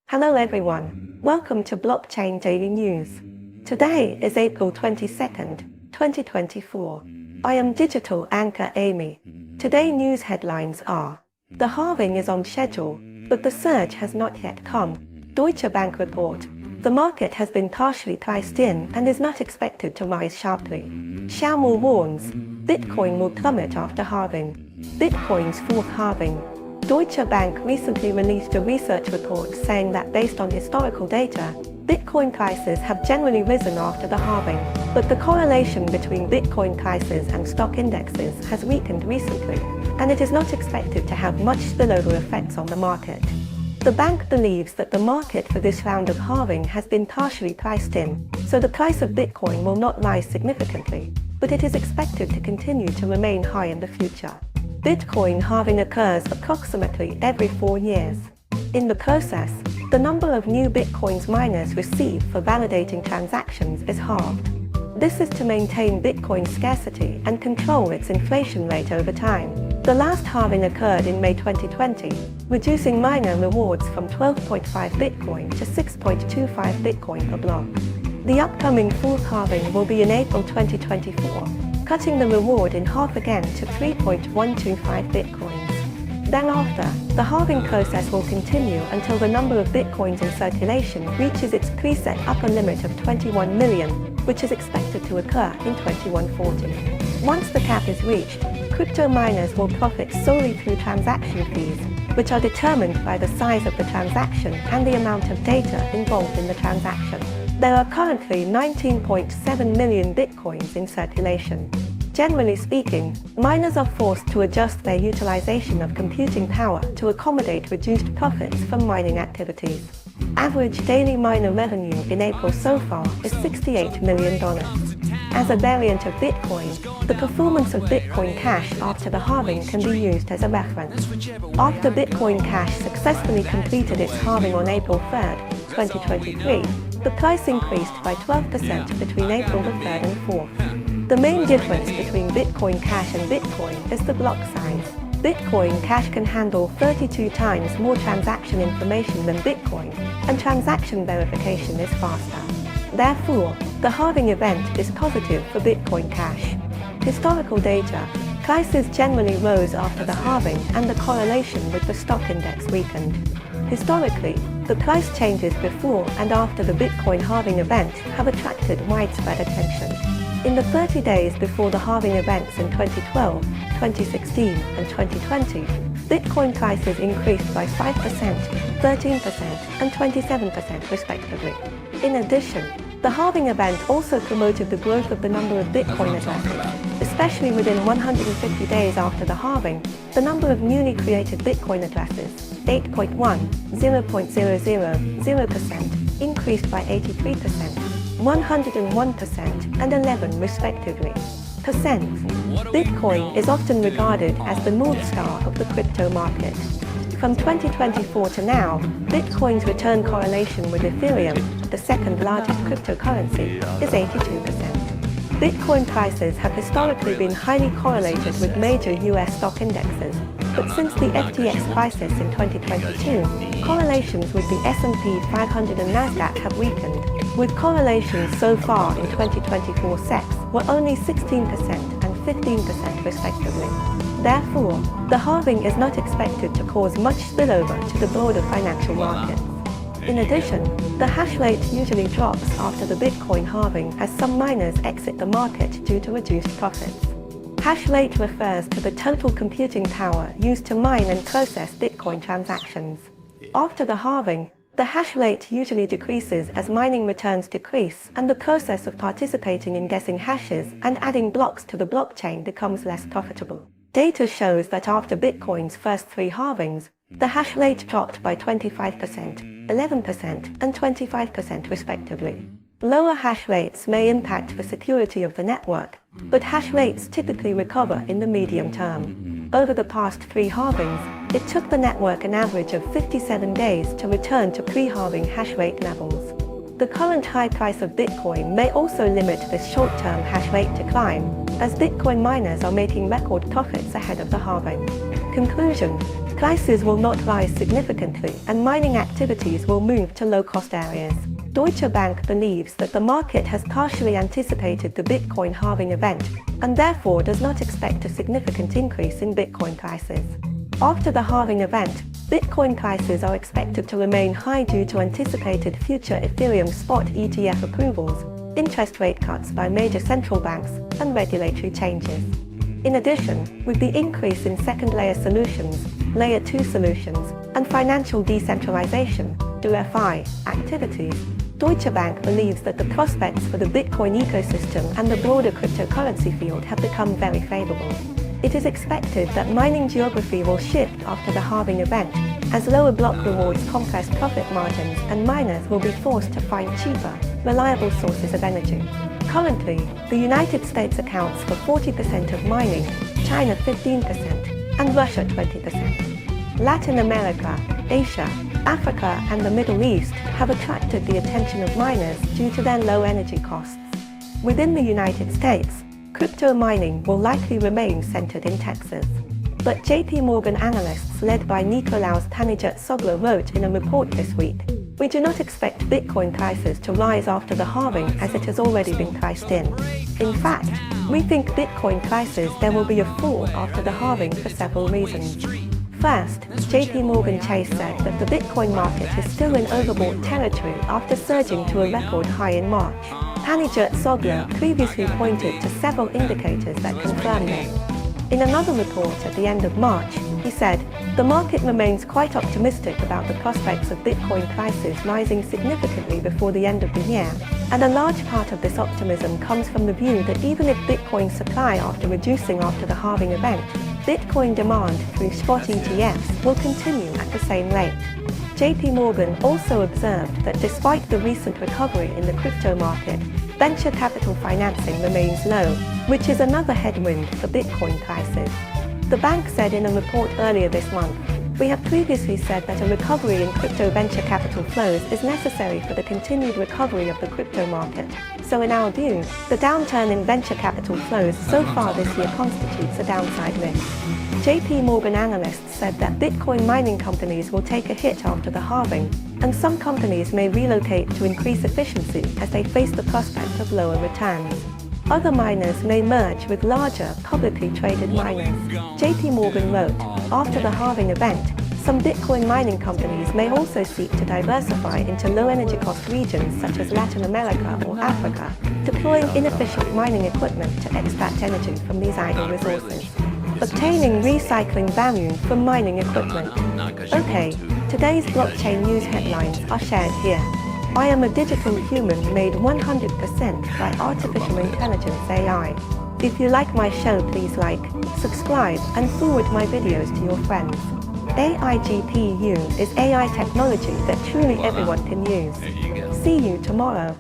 Hello everyone, welcome to BlockChain Daily News. Today is April 22nd, 2024. I am digital anchor Amy. Today news headlines are: the halving is on schedule, but the surge has not yet come. Deutsche Bank report: the market has been partially priced in and is not expected to rise sharply. Xiaomu warns: Bitcoin will plummet after halving. Bitcoin's fourth halving. Deutsche Bank recently released a research report saying that based on historical data, Bitcoin prices have generally risen after the halving, but the correlation between Bitcoin prices and stock indexes has weakened recently, and it is not expected to have much spillover effects on the market. The bank believes that the market for this round of halving has been partially priced in, so the price of Bitcoin will not rise significantly, but it is expected to continue to remain high in the future. Bitcoin halving occurs approximately every 4 years. In the process, the number of new Bitcoin's miners receive for validating transactions is halved. This is to maintain Bitcoin's scarcity and control its inflation rate over time. The last halving occurred in May 2020, reducing miner rewards from 12.5 Bitcoin to 6.25 Bitcoin per block. The upcoming fourth halving will be in April 2024. Cutting the reward in half again to 3.125 bitcoins. Thereafter, the halving process will continue until the number of bitcoins in circulation reaches its preset upper limit of 21 million, which is expected to occur in 2140. Once the cap is reached, crypto miners will profit solely through transaction fees, which are determined by the size of the transaction and the amount of data involved in the transaction. There are currently 19.7 million bitcoins in circulation. Generally speaking, miners are forced to adjust their utilization of computing power to accommodate reduced profits from mining activities. Average daily miner revenue in April so far is $68 million. As a variant of Bitcoin, the performance of Bitcoin Cash after the halving can be used as a reference. After Bitcoin Cash successfully completed its halving on April 3rd, 2023, the price increased by 12% between April the 3rd and 4th. The main difference between Bitcoin Cash and Bitcoin is the block size. Bitcoin Cash can handle 32 times more transaction information than Bitcoin, and transaction verification is faster. Therefore, the halving event is positive for Bitcoin Cash. Historical data: prices generally rose after the halving and the correlation with the stock index weakened. Historically, the price changes before and after the Bitcoin halving event have attracted widespread attention. In the 30 days before the halving events in 2012, 2016, and 2020, Bitcoin prices increased by 5%, 13%, and 27% respectively. In addition, the halving event also promoted the growth of the number of Bitcoin addresses, especially within 150 days after the halving. The number of newly created Bitcoin addresses, 8.1, 0.000%, increased by 83%, 101%, and 11% respectively. Bitcoin is often regarded as the North Star of the crypto market. From 2024 to now, Bitcoin's return correlation with Ethereum, the second largest cryptocurrency, is 82%. Bitcoin prices have historically been highly correlated with major US stock indexes, but since the FTX crisis in 2022, correlations with the S&P 500 and Nasdaq have weakened, with correlations so far in 2024 SEX were only 16% and 15% respectively. Therefore, the halving is not expected to cause much spillover to the broader financial markets. In addition, the hash rate usually drops after the Bitcoin halving as some miners exit the market due to reduced profits. Hash rate refers to the total computing power used to mine and process Bitcoin transactions. After the halving, the hash rate usually decreases as mining returns decrease and the process of participating in guessing hashes and adding blocks to the blockchain becomes less profitable. Data shows that after Bitcoin's first 3 halvings, the hash rate dropped by 25%, 11%, and 25% respectively. Lower hash rates may impact the security of the network, but hash rates typically recover in the medium term. Over the past 3 halvings, it took the network an average of 57 days to return to pre-halving hash rate levels. The current high price of Bitcoin may also limit this short-term hash rate decline, as Bitcoin miners are making record profits ahead of the halving. Conclusion: Prices will not rise significantly and mining activities will move to low-cost areas. Deutsche Bank believes that the market has partially anticipated the Bitcoin halving event and therefore does not expect a significant increase in Bitcoin prices. After the halving event, Bitcoin prices are expected to remain high due to anticipated future Ethereum spot ETF approvals, interest rate cuts by major central banks, and regulatory changes. In addition, with the increase in second-layer solutions, Layer 2 solutions, and financial decentralization, DeFi, activities, Deutsche Bank believes that the prospects for the Bitcoin ecosystem and the broader cryptocurrency field have become very favorable. It is expected that mining geography will shift after the halving event, as lower block rewards compress profit margins and miners will be forced to find cheaper, reliable sources of energy. Currently, the United States accounts for 40% of mining, China 15%, and Russia 20%. Latin America, Asia, Africa, and the Middle East have attracted the attention of miners due to their low energy costs. Within the United States, crypto mining will likely remain centered in Texas. But JPMorgan analysts led by Nicolaus Tanigert-Sogler wrote in a report this week, "We do not expect Bitcoin prices to rise after the halving as it has already been priced in. In fact, we think Bitcoin prices there will be a fall after the halving for several reasons." First, JPMorgan Chase said that the Bitcoin market is still in overbought territory after surging to a record high in March. Tanigert-Sogler previously pointed to several indicators that confirm this. In another report at the end of March, he said, "The market remains quite optimistic about the prospects of Bitcoin prices rising significantly before the end of the year, and a large part of this optimism comes from the view that even if Bitcoin supply after reducing after the halving event, Bitcoin demand through spot ETFs will continue at the same rate." JPMorgan also observed that despite the recent recovery in the crypto market, venture capital financing remains low, which is another headwind for Bitcoin prices. The bank said in a report earlier this month, "We have previously said that a recovery in crypto venture capital flows is necessary for the continued recovery of the crypto market. So in our view, the downturn in venture capital flows so far this year constitutes a downside risk." JPMorgan analysts said that Bitcoin mining companies will take a hit after the halving, and some companies may relocate to increase efficiency as they face the prospect of lower returns. Other miners may merge with larger, publicly traded miners. JPMorgan wrote, "After the halving event, some Bitcoin mining companies may also seek to diversify into low energy cost regions such as Latin America or Africa, deploying inefficient mining equipment to extract energy from these idle resources. Obtaining recycling value from mining equipment." Okay, today's blockchain news headlines are shared here. I am a digital human made 100% by artificial intelligence AI. If you like my show, please like, subscribe, and forward my videos to your friends. AIGPU is AI technology that truly everyone can use. See you tomorrow.